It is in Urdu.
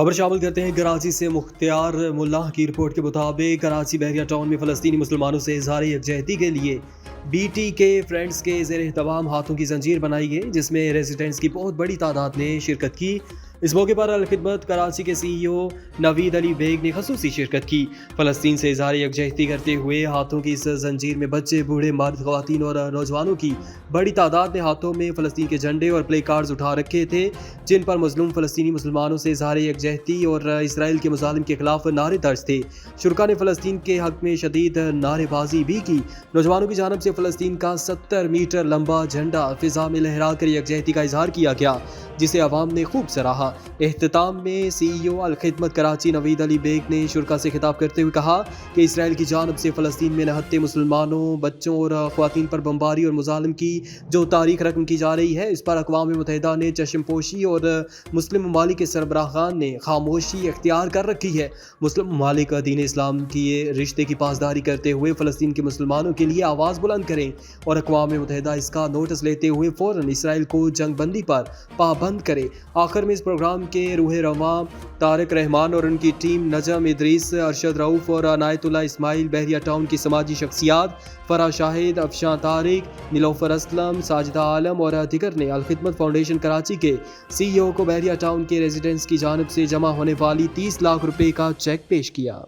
خبر شامل کرتے ہیں کراچی سے۔ مختار ملا کی رپورٹ کے مطابق کراچی بحریہ ٹاؤن میں فلسطینی مسلمانوں سے اظہار یکجہتی کے لیے بی ٹی کے فرینڈز کے زیر اہتمام ہاتھوں کی زنجیر بنائی گئی، جس میں ریزیڈنٹس کی بہت بڑی تعداد نے شرکت کی۔ اس موقع پر الخدمت کراچی کے سی ای او نوید علی بیگ نے خصوصی شرکت کی۔ فلسطین سے اظہار یکجہتی کرتے ہوئے ہاتھوں کی اس زنجیر میں بچے، بوڑھے، مرد، خواتین اور نوجوانوں کی بڑی تعداد نے ہاتھوں میں فلسطین کے جھنڈے اور پلے کارڈز اٹھا رکھے تھے، جن پر مظلوم فلسطینی مسلمانوں سے اظہار یکجہتی اور اسرائیل کے مظالم کے خلاف نعرے درج تھے۔ شرکاء نے فلسطین کے حق میں شدید نعرے بازی بھی کی۔ نوجوانوں کی جانب سے فلسطین کا 70 میٹر لمبا جھنڈا فضا میں لہرا کر یکجہتی کا اظہار کیا گیا، جسے عوام نے خوب سراہا۔ اختتام میں سی ای او الخدمت کراچی نوید علی بیگ نے شرکاء سے خطاب کرتے ہوئے کہا کہ اسرائیل کی جانب سے فلسطین میں نہتے مسلمانوں، بچوں اور خواتین پر بمباری اور مظالم کی جو تاریخ رقم کی جا رہی ہے، اس پر اقوام متحدہ نے چشم پوشی اور مسلم ممالک کے سربراہان نے خاموشی اختیار کر رکھی ہے۔ مسلم ممالک دین اسلام کی رشتے کی پاسداری کرتے ہوئے فلسطین کے مسلمانوں کے لیے آواز بلند کریں اور اقوام متحدہ اس کا نوٹس لیتے ہوئے فوراً اسرائیل کو جنگ بندی پر پابند کرے۔ آخر میں اس پروگرام کے روح رواں طارق رحمان اور ان کی ٹیم، نجم ادریس، ارشد رؤف اور عنایت اللہ اسماعیل، بحریہ ٹاؤن کی سماجی شخصیات فرح شاہد، افشاں طارق، نیلوفر اسلم، ساجدہ عالم اور دیگر نے الخدمت فاؤنڈیشن کراچی کے سی ای او کو بحریہ ٹاؤن کے ریزیڈنٹس کی جانب سے جمع ہونے والی 30 لاکھ روپے کا چیک پیش کیا۔